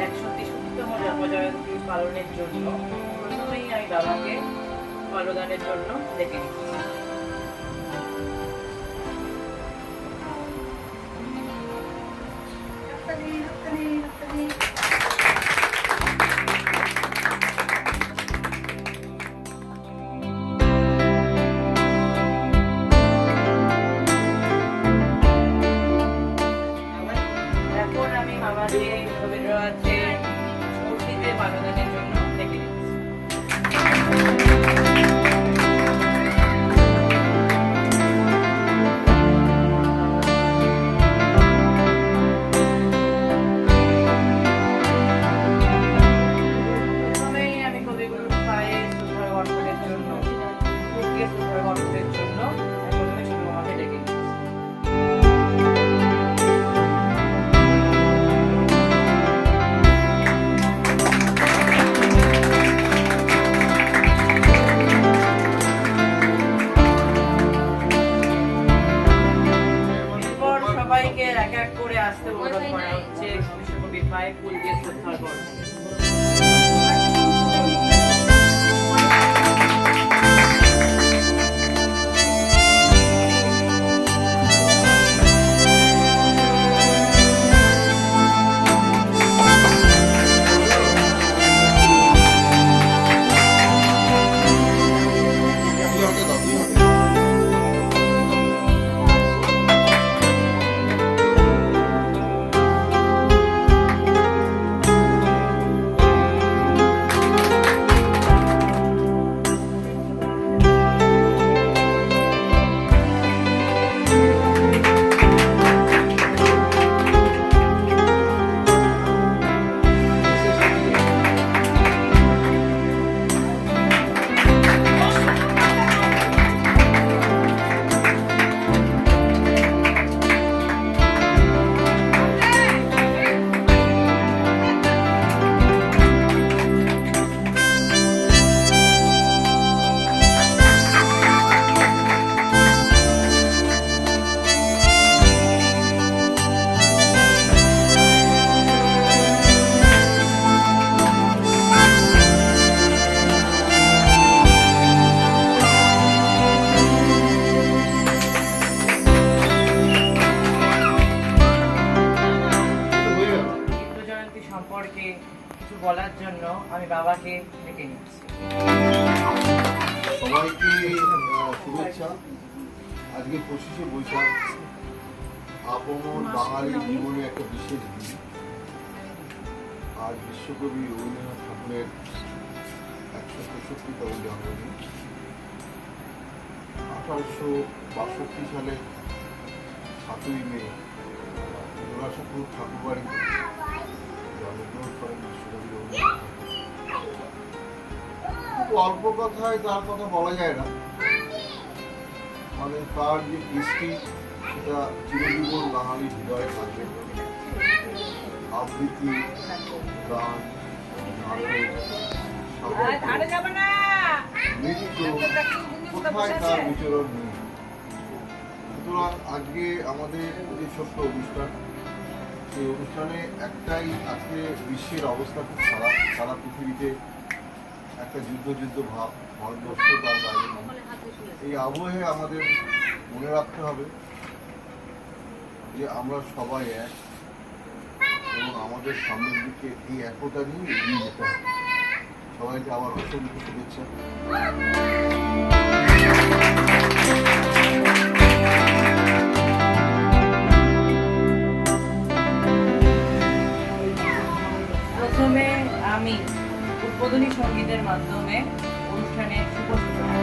133তম জন্মজয়ন্তী পালনের জন্য প্রথমেই আমি বাবাকে মাল্যদানের জন্য ডেকে নিচ্ছি। এখন আমি মামাকে রবীন্দ্রনাথের মূর্তিতে মাল্যদানের জন্য ডেকে নিচ্ছি। প্রথমেই আমি কবিগুরুর পায়ে শ্রদ্ধা অর্পণের জন্য শ্রদ্ধা অর্পণের জন্য প্রথমে ছোট মামাকে ডেকে নিচ্ছি। সবাইকে এক এক করে আসতে অনুরোধ করা হচ্ছে বিশ্বকবির পায়ে ফুল দিয়ে শ্রদ্ধা করতে। সম্পর্কে কিছু বলার জন্য আমি বাবাকে ডেকে নিচ্ছি। সবাইকে শুভেচ্ছা। আজকে 25শে বৈশাখ আপন বাঙালির জীবনে একটা বিশেষ দিন। আজ বিশ্বকবি রবীন্দ্রনাথ ঠাকুরের 163তম জন্মদিন। 1862 সালে 7ই মে জোড়াসাঁকোর ঠাকুরবাড়ি অল্প কথায় তার কথা বলা যায় না, মানে তার যে কৃষ্টি সেটা চিরজীবন বাঙালি হৃদয়ে থাকবে। আবৃত্তি, গান, নৃত্য কোথায় তার বিচরণ নেই। সুতরাং আজকে আমাদের যে ছোট্ট অনুষ্ঠান, সেই অনুষ্ঠানে একটাই, আজকে বিশ্বের অবস্থা খুব খারাপ। সারা পৃথিবীতে একটা যুদ্ধ ভাব, ভারতবর্ষ তার বাইরে। এই আবহে আমাদের মনে রাখতে হবে যে আমরা সবাই এক এবং আমাদের সামনের দিকে এই একতা নিয়ে এগিয়ে যেতে হবে। সবাইকে আবার অসংখ্য শুভেচ্ছা। প্রথমে আমি উদ্বোধনী সঙ্গীতের মাধ্যমে অনুষ্ঠানের শুভ সূচনা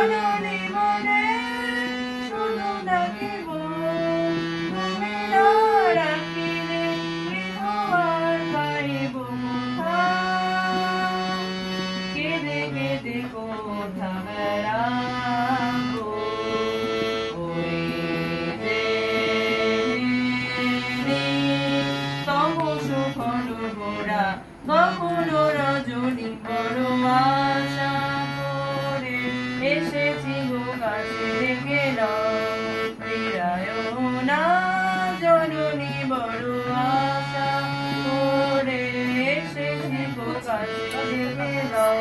জননী মনে শুধু ডাকিব, তুমি না রাখিলে গৃহ আর পাইব কোথায়? কেঁদে কেঁদে কোথা বেড়াবো, ওই যে তমস ঘন ঘোরা গহন রজনী বড় আশা করে এসেছি গো কাছে গেলাম ফিরায় না জননী বড় আশা করে এসেছি গো কাছে গেলাম।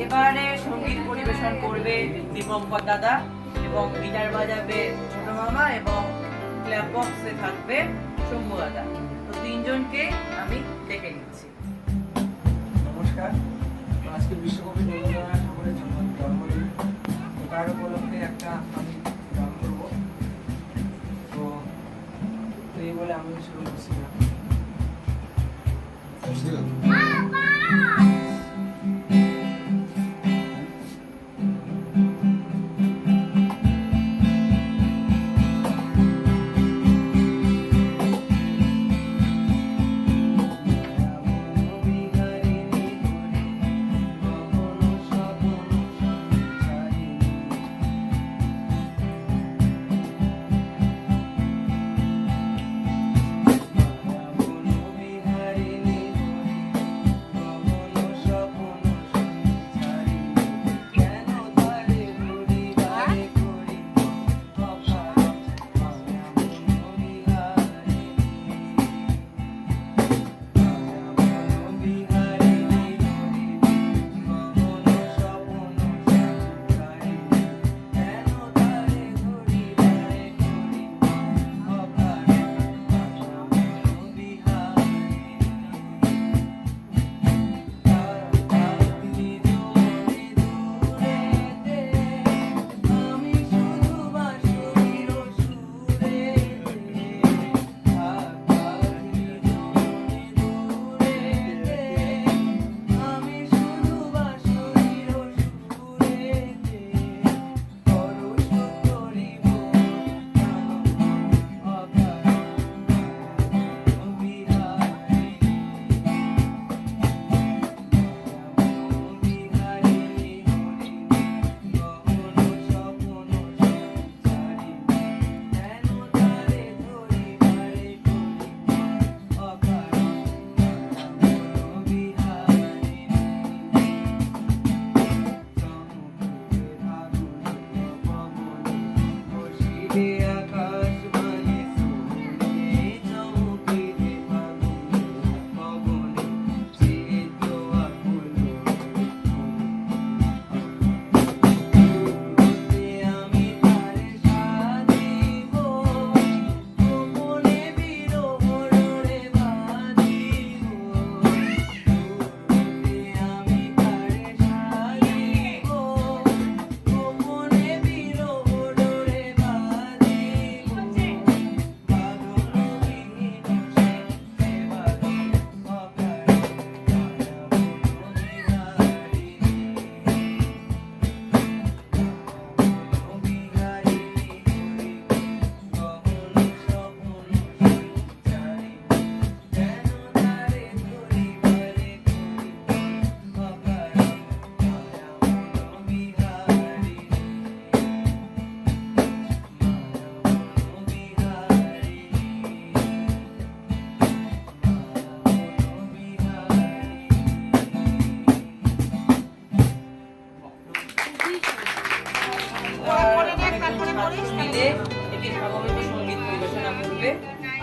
এবারে সঙ্গীত পরিবেশন করবে দীপঙ্কর দাদা এবং গিটার বাজাবে ছোট মামা এবং ক্ল্যাপ বক্সে থাকবে শম্ভু দাদা। তো তিনজনকে আমি ডেকে নিচ্ছি। নমস্কার, আজকে বিশ্বকবি রবীন্দ্রনাথ ঠাকুরের জন্মদিন। তো তার উপলক্ষে একটা আমি গান করব। তো এই বলে আমি শুরু করছি না।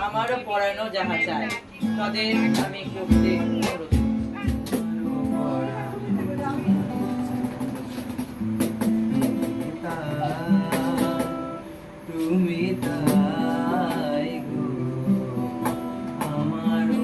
আমারও পড়ানো যাহা চায় তাদের আমি করতে অনুরোধ। তুমি তাই গো আমারও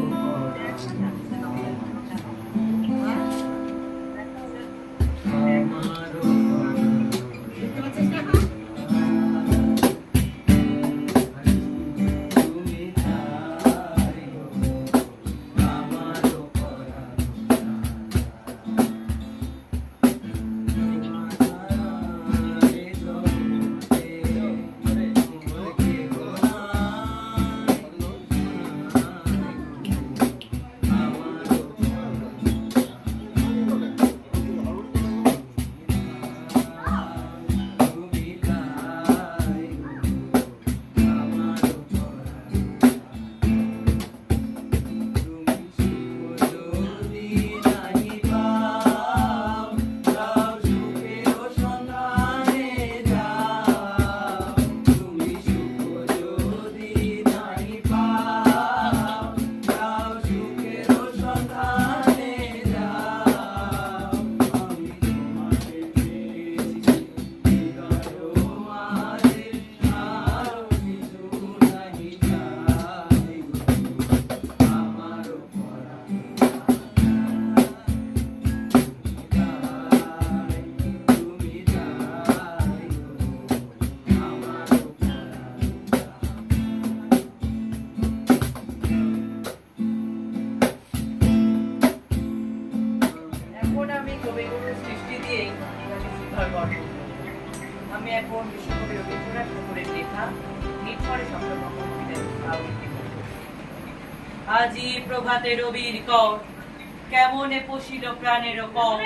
শুদ্ধার গর্ব। আমি এখন বিশ্বকবি রবীন্দ্রনাথ ঠাকুরের লেখা নির্ঝরে সংক্রমণ কবিতার আবৃত্তি করব। আজি প্রভাতে রবির কর, কেমনে পশিল প্রাণের কর,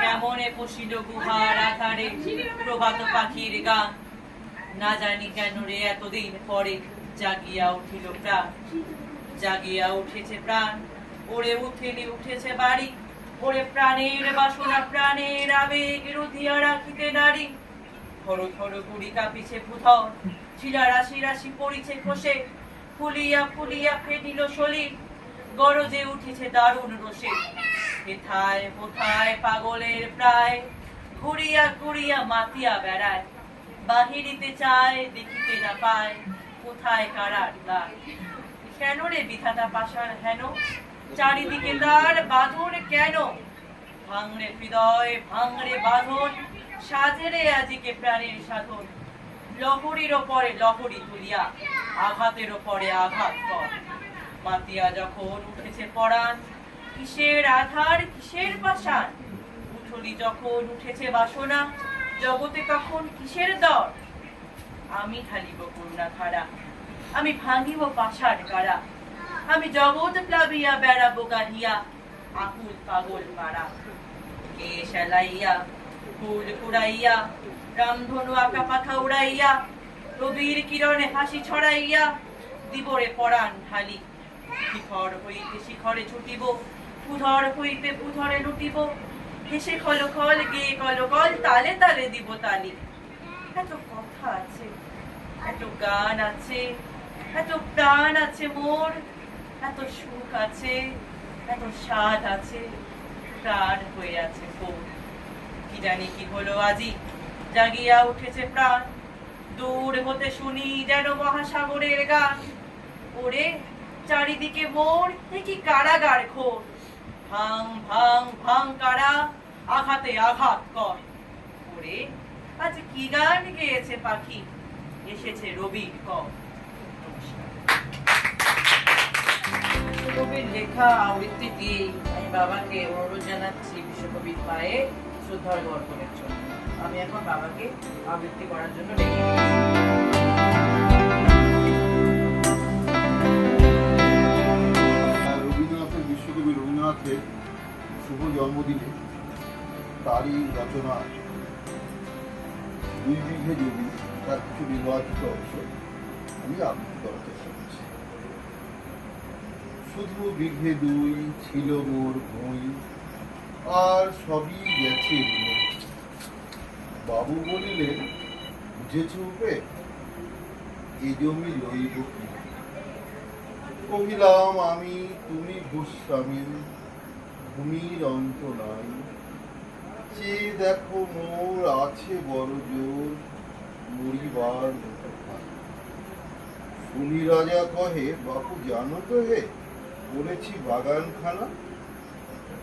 কেমনে পশিল গুহার আধারে প্রভাত পাখির গান। না জানি কেন রে এতদিন পরে জাগিয়া উঠিল প্রাণ, জাগিয়া উঠেছে প্রাণ, ওরে উঠেছে বাড়ি, ওরে প্রাণের বাসনা প্রাণের আবেগ রুধিয়া রাখিতে নারী। থর থর গুড়ি কাঁপিছে ভূধর, শিলা রাশি রাশি পড়িছে খসে, ফুলিয়া ফুলিয়া ফেটিল শরীর, গরজে উঠেছে দারুণ রোষে। হেথায় হোথায় পাগলের প্রায়, ঘুরিয়া ঘুরিয়া মাতিয়া বেড়ায়, বাহিরিতে চায় দেখিতে না পায়, কোথায় কারার দ্বার। কেন রে বিধাতা পাষাণ হেন, চারিদিকে তার বাঁধন কেন? ভাঙরে হৃদয় ভাঙরে বাঁধন, সাজেরে আজিকে প্রাণের সাধন। লহরীর ওপরে লহরী তুলিয়া, আঘাতের ওপরে আঘাত কর। মাতিয়া যখন উঠেছে পরাণ, কিসের আধার কিসের পাষাণ। উঠলি যখন উঠেছে বাসনা, জগতে তখন কিসের দর। আমি ঢালিব করুণা ধারা, আমি ভাঙিব পাষাণ কারা, আমি জগৎ প্লাবিয়া বেড়াবো গাহিয়া, আকুল পাগল পাড়া। কে সেলাইয়া ফুল কুড়াইয়া, রামধনু আঁকা পাখা উড়াইয়া, রবির কিরণে হাসি ছড়াইয়া, দিবরে পরাণ ঢালি। শিখর হইতে শিখরে ছুটিব, ভূধর হইতে ভূধরে লুটিব, হেসে খল খল গেয়ে কলকল, তালে তালে দিব তালি। এত কথা আছে, এত গান আছে, এত প্রাণ আছে মোর, এত সুখ আছে, এত স্বাদ আছে, প্রাণ হয়ে আছে কোন। কি জানি কি হলো আজি, জাগিয়া উঠেছে প্রাণ, দূর হতে শুনি যেন মহাসাগরের গান। ওরে চারিদিকে মোর, এ কি কারাগার ঘোর। ভাং ভাং ভাং কারা, আঘাতে আঘাত কর। ওরে আজ কি গান গেয়েছে পাখি, এসেছে রবির কর। বিশ্বকবির লেখা আবৃত্তি দিয়ে আমি বাবাকে অনুরোধ জানাচ্ছি বিশ্বকবির পায়ে শ্রদ্ধার অর্পণের জন্য। আমি এখন বাবাকে আবৃত্তি করার জন্য ডেকে রবীন্দ্রনাথের বিশ্বকবি রবীন্দ্রনাথের শুভ জন্মদিনে তারই রচনা 2 বিঘে জমি, তার কিছু নির্বাচিত অংশ আমি আবৃত্তি করার চেষ্টা করছি। শুধু বিঘে 2 ছিল মোর ভুঁই, আর সবই গেছে ভুলে। বাবু বলিলেন বুঝেছ উপে, এ জমি লইব কি? কহিলাম আমি তুমি ভূস্বামী, ভূমির অন্ত নাই। চেয়ে দেখো মোর আছে বড় জোর, মরিবার মতো ভাই। শুনি রাজা কহে বাপু জানো তো হে, করেছি বাগানখানা।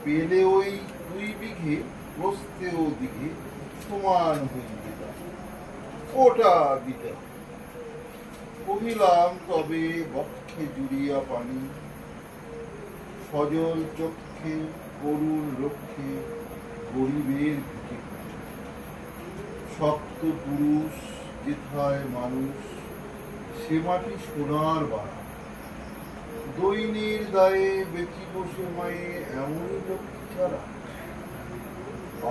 পেলে ওই 2 বিঘে, প্রস্থে ও দিঘে সমান হইবে, ওটা দিতে। কহিলাম তবে বক্ষে জুড়িয়া পানি, সজল চক্ষে করুণ রক্ষে গরিবের ভিটে। শক্ত পুরুষ যেথায় মানুষ, সে মাটি সোনার বাড়া। দৈনের দায়ে বেঁচি বসে মায়ে এমনই লক্ষ্মী ছাড়া।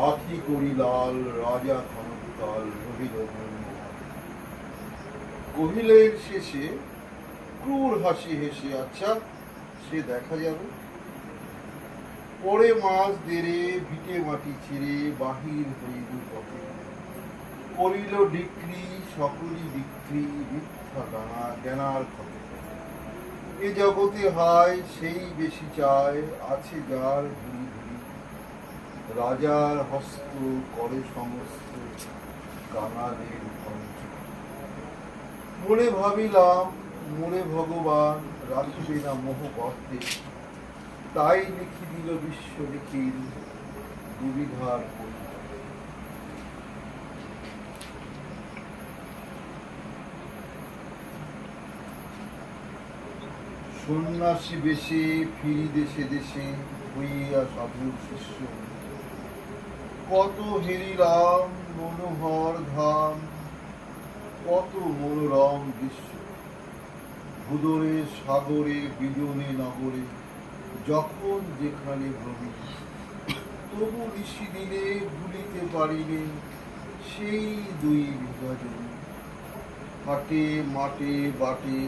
আখি করি লাল রাজা ক্ষমতাল রহিল কহিলেন শেষে ক্রূর হাসি হেসে, আচ্ছা সে দেখা যাবে। পরে মাস দেড়ে ভিটে মাটি ছেড়ে বাহির হইল পথে। করিল ডিক্রি সকলই বিক্রি, মিথ্যা জ্ঞানার ক্ষতে। এ জগতে হায় সেই বেশি চায়, আছে যার ধুলি ধুলি। রাজার হস্ত করে সমস্ত কাঙালের কণ্ঠ। মনে ভাবিলাম মনে ভগবান রাখিবে না মোহ গর্তে, তাই লিখি দিল বিশ্ব লিখির দুবিধার বই। সন্ন্যাসী বেশে ফিরি দেশে দেশে হইয়া সাধুর শিষ্য। কত হেরিলাম মনোহর ধাম, কত মনোরম দৃশ্য। ভুদরে সাগরে বিজনে নগরে যখন যেখানে ভ্রমি, তবু নিশি দিনে ভুলিতে পারিনি সেই দুই বিঘা জমি। হাটে মাঠে বাটে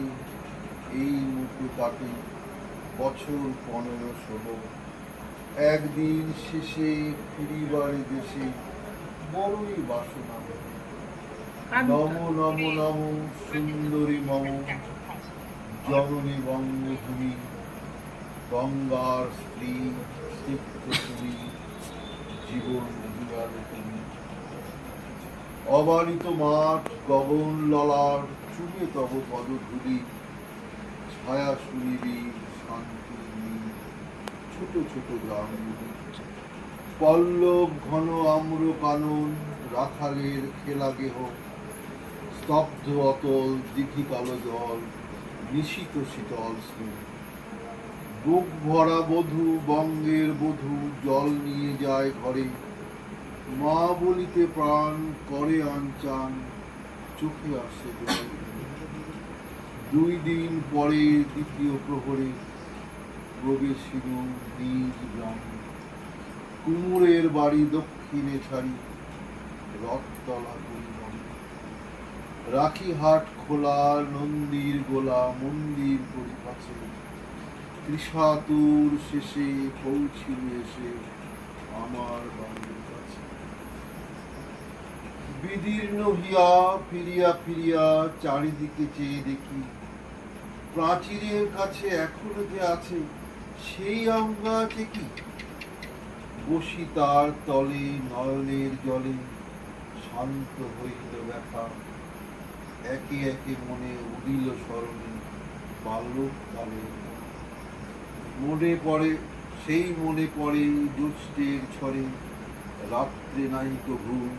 এই মুখে কাটে বছর 15-16। একদিন শেষে ফিরিবারে দেশে বড়ই বাসনা। নম নম নম সুন্দরী মম জননী বঙ্গভূমি, গঙ্গার স্ত্রী সিক্ত তুমি, জীবন জুড়ালে তুমি। অবারিত মাঠ গগন ললাট চুমে তব পদধূলি, ছায়া সুনিবি শান্তি নীল, ছোট ছোট গ্রামগুলি। পল্লব ঘন আম্র কানন রাখালের খেলা গেহ, স্তব্ধ অতল দিঘি কালো জল, নিশীত শীতল স্নেহ। বুক ভরা বধূ বঙ্গের বধূ জল নিয়ে যায় ঘরে, মা বলিতে প্রাণ করে আনচান, চোখে আসে জল। 2 দিন পরে দ্বিতীয় প্রহরে প্রবেশিল নিজ গ্রামে। কুমুরের বাড়ি দক্ষিণে ছাড়ি রথতলা পরিবহন। রাখিহাট খোলা নন্দীর গোলা মন্দির পরিপাছে, তৃষাতুর শেষে পৌঁছিল এসে আমার বাড়ির কাছে। বিদীর্ণ হিয়া ফিরিয়া ফিরিয়া চারিদিকে চেয়ে দেখি, প্রাচীরের কাছে এখনো যে আছে সেই আম গাছ কি। বসি তার তলে নয়নের জলে, শান্ত হইল ব্যথা। একে একে মনে উদিল স্মরণে বাল্যকালের মনে পড়ে, সেই মনে পড়ে জ্যোৎস্নের ঝড়ে রাত্রে নাহিক ঘুম।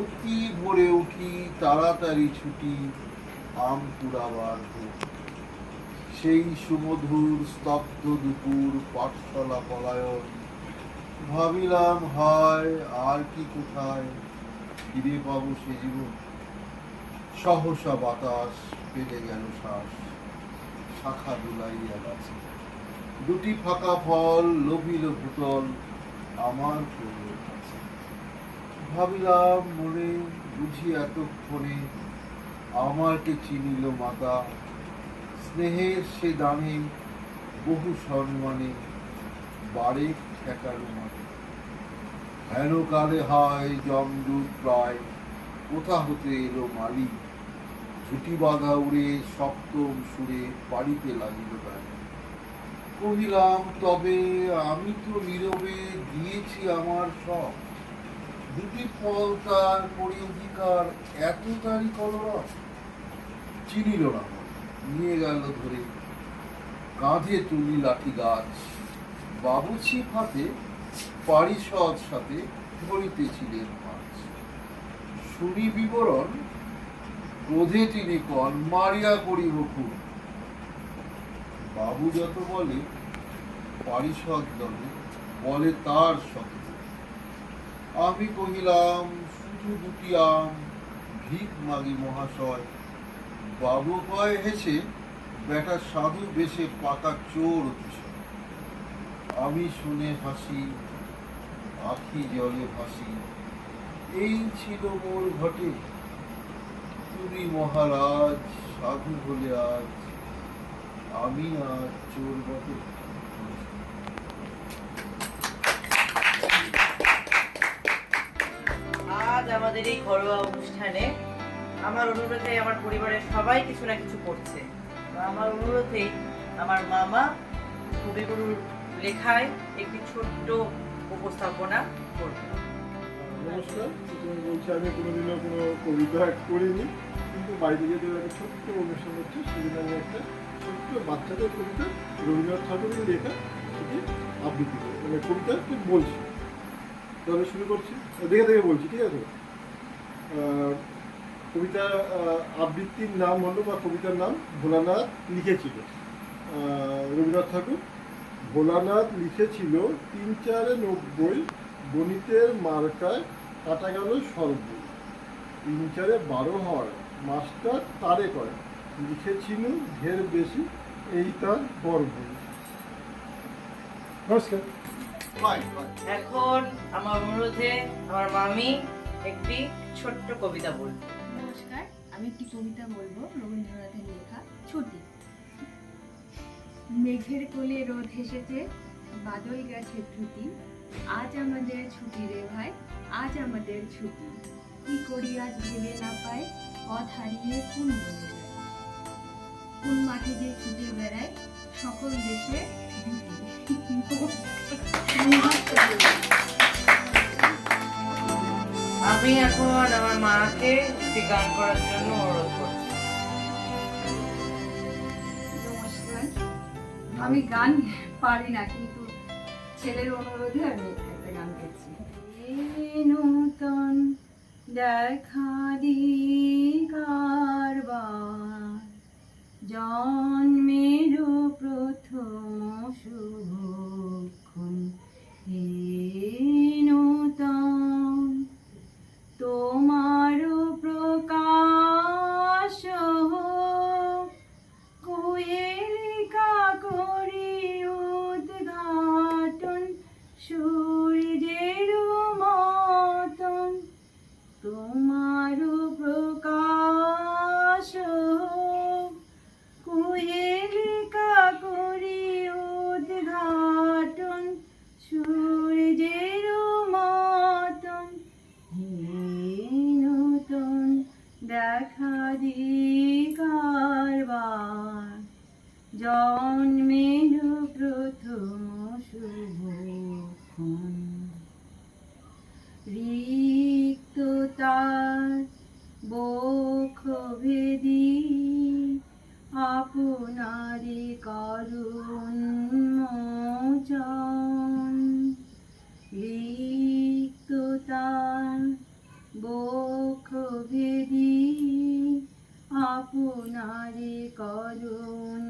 অতি ভোরে উঠি তাড়াতাড়ি ছুটি আম কুড়াবার হোক। সেই সুমধুর স্তব্ধ দুপুর পাঠশালা পলায়ন, ভাবিলাম হায় আর কি কোথায় ফিরে পাবো সে জীবন। সহসা বাতাস পেলে গেল শ্বাস, শাখা দুলাইয়া গাছে। 2টি ফাঁকা ফল লোভিল ভূতল আমার ফুলের কাছে। ভাবিলাম মনে বুঝি এতক্ষণে আমার কে চিনিল মাতা। স্নেহের সে দানে বহু সম্মানে বারে ঠেকালো মাতা। হেন কালে হয় জমদূত প্রায়, কোথা হতে এলো মালি। ঝুটি বাঁধা উড়ে সপ্তম সুরে পাড়িতে লাগিল গান। কহিলাম তবে আমি তো নীরবে দিয়েছি আমার সব, 2টি ফল তার পরি অধিকার এত তারি কলরব। চিনিল না, নিয়ে গেল ধরে কাঁধে তুলি লাঠি গাছ। বাবুছি হাতে পারিষদ সাথে ধরিতেছিলেন মাছ। শুনি বিবরণ ক্রোধে তিনি কন মারিয়া করিব খুব। বাবু যত বলে পারিষদ দলে বলে তার সাথে। আমি কহিলাম শুধু 2টি আম ভিক মাগি মহাশয়। বাবু কয় হেসে বেটা সাধু বেশে পাকা চোর অতিশয়। আমি শুনে হাসি আখি জলে ভাসি, এই ছিল মোর ঘটে। তুমি মহারাজ সাধু বলে আজ আমি আজ চোর বটে। আজ আমাদের এই ঘরোয়া অনুষ্ঠানে আমার অনুরোধে আমার পরিবারের সবাই কিছু না কিছু করছে। আমার অনুরোধেই আমার মামা কবিগুরুর লেখায় একটি ছোট্ট উপস্থাপনা করবে। নমস্কার, প্রথমে বলছি আমি কোনোদিনও কোনো কবিতা করিনি, কিন্তু বাড়িতে যেহেতু একটা ছোট্ট অনুষ্ঠান হচ্ছে সেদিন আমি একটা ছোট্ট বাচ্চাদের কবিতা রবীন্দ্রনাথ ঠাকুরের লেখা সেটি আবৃত্তি করি, মানে কবিতা ঠিক বলছি। তাহলে শুরু করছি, দেখে দেখে বলছি, ঠিক আছে? কবিতা আবৃত্তির নাম হলো বা কবিতার নাম ভোলানাথ লিখেছিল রবীন্দ্রনাথ ঠাকুর। ভোলানাথ লিখেছিল 3-4-90 গণিতের মার্কায় কাটা গেল সর্ব 3-4-12 হয় মাস্টার তারে করে লিখেছিনু ঢের বেশি এই তার গর্ব। নমস্কার। এখন আমার অনুরোধে আমার মামি একটি ছোট্ট কবিতা বলবে। নমস্কার, আমি একটি কবিতা বলবো রবীন্দ্রনাথের লেখা ছুটি। মেঘের কোলে রোদ হেসেছে, বাদল গেছে ত্রুটি, আজ আমাদের ছুটি রে ভাই, আজ আমাদের ছুটি। কি করি আজ ভেবে না পাই, পথ হারিয়ে কোন বনে যায়, কোন মাঠে যে ছুটে বেড়ায়, সকল দেশে আমি এখন আমার মাকে একটি গান করার জন্য অনুরোধ করছি। নমস্কার, আমি গান পারি না, কিন্তু ছেলের অনুরোধে আমি একটা গান করছি। নূতন দেখা দিগারবার, জন্মের প্রথম শুভক্ষণ, হে নূতন তোমার প্রকাশ হোক, কোয়েলিকা করি উদ্ঘাটন, সূর্যের মতন তোমার প্রকাশ হোক, কোয়েলিকা করি উদ্ঘাটন, সূর্যের মতন, হে নূতন দেখা দিগারবার, জন্মের প্রথম শুভক্ষণ। রিক্ততার বক্ষ ভেদি আপনারি করুণ মোচন, রিক্ততার বক্ষ ভেদি আপনারি করুণ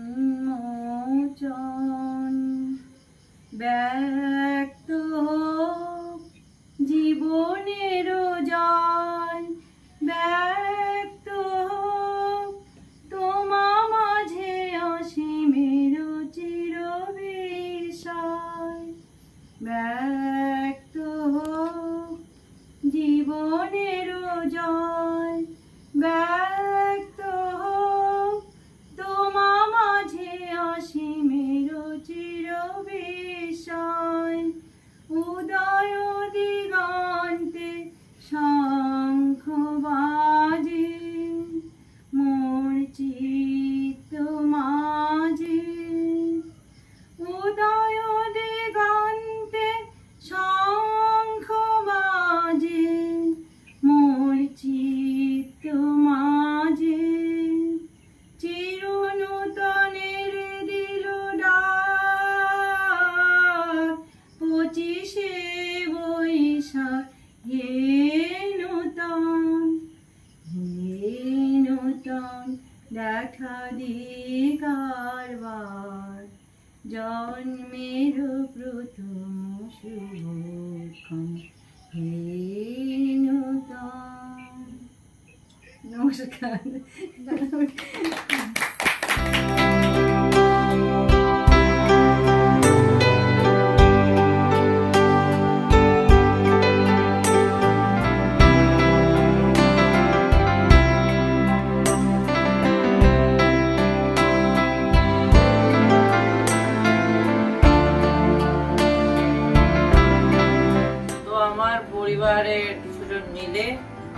মোচন। ব্যক্ত হোক জীবনের জয়, ব্যক্ত হোক তোমা মাঝে অসীমের চির বিষয়, ব্যক্ত হোক জীবনের জয়, ব্যক্ত হোক তোমা মাঝে অসীমের চির বিষয়। উদয় দিগন্তে শঙ্খ বাজে, মোর চিত্ত মাঝে, উদয় দিগন্তে শঙ্খ বাজে, মোর চিত্ত মাঝে। চিরনূতনের দিল ডাক, 25শে বৈশাখ, হে নূতন, হে নূতন দেখা দিগারবার, জন্মের প্রথম শুভক্ষণ, হে নূতন। নমস্কার। তো আমার পরিবারের কিছুজন মিলে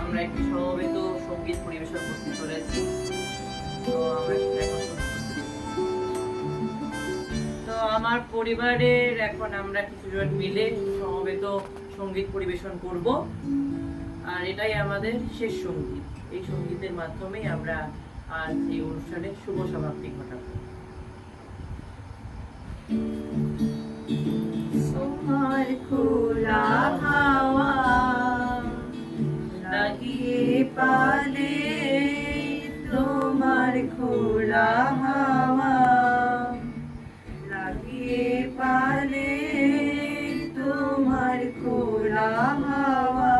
আমরা একটি সমবেত সঙ্গীত পরিবেশন করতে চলেছি। তো আমরা সেটা এখন শুনছি। তো আমার পরিবারের এখন আমরা কিছুজন মিলে সমবেত সঙ্গীত পরিবেশন করব, আর এটাই আমাদের শেষ সঙ্গীত। এই সঙ্গীতের মাধ্যমেই আমরা আজ এই অনুষ্ঠানের শুভ সমাপ্তি ঘটাবো। তোমার খোলা হাওয়া লাগিয়ে পালে, তোমার খোলা হাওয়া লাগিয়ে পালে, তোমার খোলা হাওয়া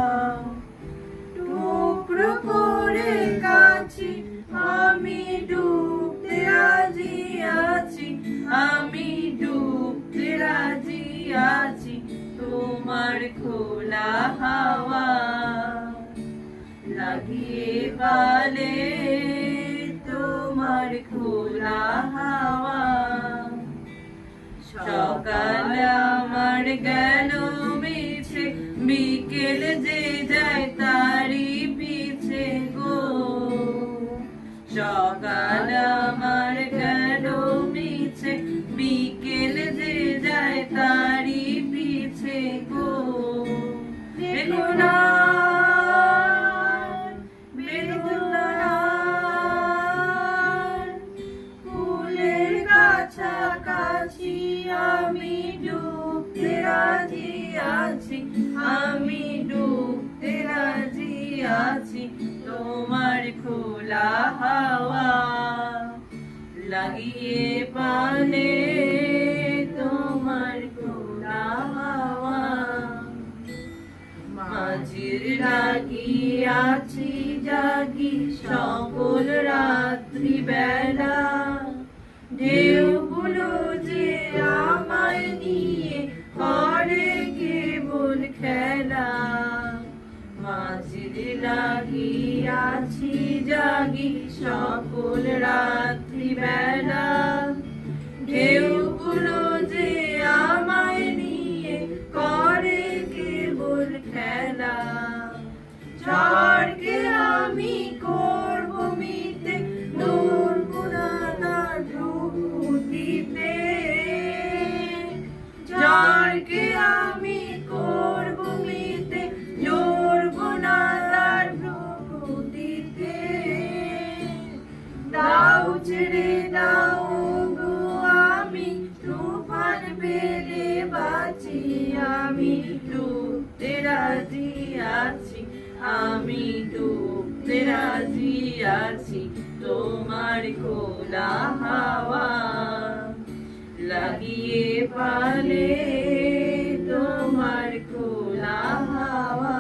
খোলা হাওয়া লাগিয়ে পালে তোমার খোলা হাওয়া সকাল আমার গেল মিছে বিকেল যে যায় তারি পিছে গো সকাল আমার গেল মিছে বিকেল যে যায় তারি পিছে গো বেগুনা ফুলের কাছাকাছি আমি ডুবতে রাজি আছি আমি ডুবতে রাজি আছি তোমার খোলা হাওয়া লাগিয়ে পালে তোমার খোলা হাওয়া মাঝির লাগিয়াছি জাগি সকল রাত্রি বেলা ঢেউগুলো যে আমায় নিয়ে করে কেবল খেলা মাঝির লাগিয়াছি জাগি সকল রাত্রি বেলা ঢেউগুলো যে আমায় নিয়ে করে কেবল খেলা ঝড়কে আমি করব মিতে নড়বো না তার ভ্রুকুটিতে ঝড়কে আমি করব মিতে নড়বো না তার ভ্রুকুটিতে দাও ছেড়ে দাও গো আমি তুফান পেলে বাঁচি আমি ডুবতে রাজি আছি আমি ডুবতে রাজি আছি তোমার খোলা হাওয়া লাগিয়ে পালে তোমার খোলা হাওয়া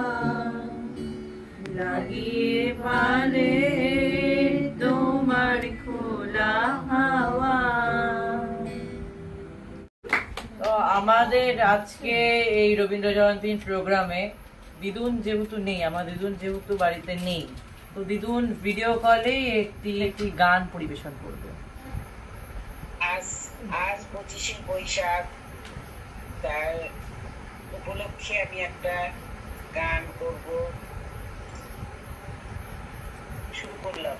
লাগিয়ে পালে তোমার খোলা হাওয়া। তো আমাদের আজকে এই রবীন্দ্র জয়ন্তীর প্রোগ্রামে দিদুন যেহেতু নেই, আমার দিদুন যেহেতু বাড়িতে নেই, তো দিদুন ভিডিও কলেই একটি গান পরিবেশন করবে। আজ 25শে বৈশাখ, তার উপলক্ষে আমি একটা গান করব। শুরু করলাম।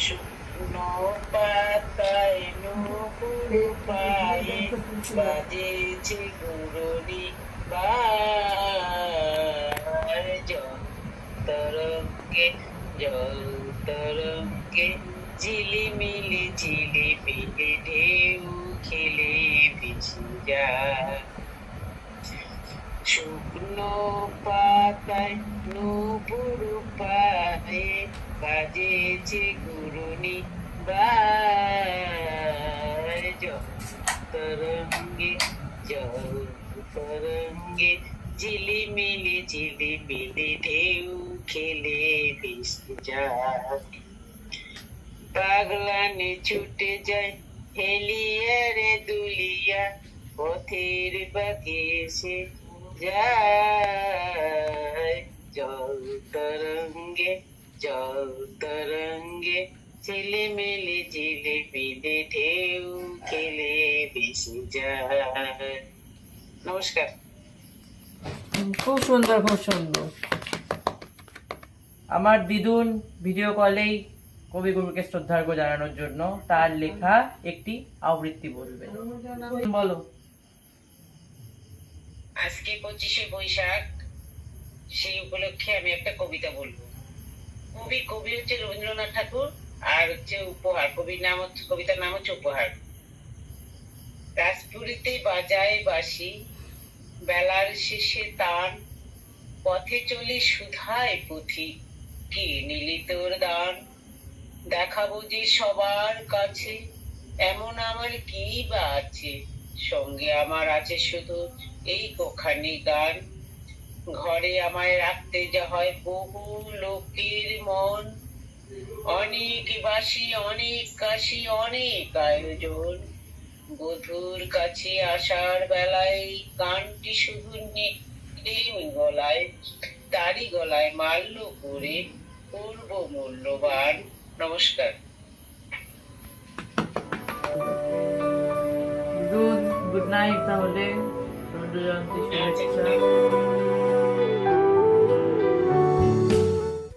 শুকনো পাতায় নূপুর পায়ে বাজেছে ঘুরনি বার, জল তরঙ্গে ঝিলিমিলি ঝিলিমিলি ঢেউ খেলে ভেসে যায়। শুকনো পাতায় নূপুর পায়ে বাজেছে ঘুরনি বার, জল তরঙ্গে ঝিলিমিলি ঢেউ খেলে ভেসে যায়। পাগলানে ছুটে যায় হেলিয়া রে দুলিয়া, পথের বাঁকে এসে যায়। জল তরঙ্গে ঝিলিমিলি ঢেউ খেলে ভেসে যায়। নমস্কার। খুব সুন্দর, খুব সুন্দর। আমার দিদুন ভিডিও কলেই কবিগুরুকে শ্রদ্ধার্ঘ্য জানানোর জন্য তার লেখা একটি আবৃত্তি বলবে। বলো। আজকে 25শে বৈশাখ, সেই উপলক্ষে আমি একটা কবিতা বলবো। কবি হচ্ছে রবীন্দ্রনাথ ঠাকুর, আর হচ্ছে উপহার। কবিতার নাম হচ্ছে উপহার। রাজপুরীতে বাজায় বাঁশি, বেলার শেষে তান, পথে চলি সুধায় পুঁথি, কি নিলি তোর দান। দেখাবো যে সবার কাছে, এমন আমার কি বা আছে, সঙ্গে আমার আছে শুধু এই কোখানি গান। ঘরে আমায় রাখতে যা হয় বহু লোকের মন, অনেক বাসি অনেক কাশি অনেক আয়োজন, বধুর কাছে আসার বেলায় গানটি শুধু নিলেম গলায়, তারই গলায় মাল্য করে করব মূল্যবান। নমস্কার। গুড নাইট তাহলে রবীন্দ্র জয়ন্তী শুভেচ্ছা।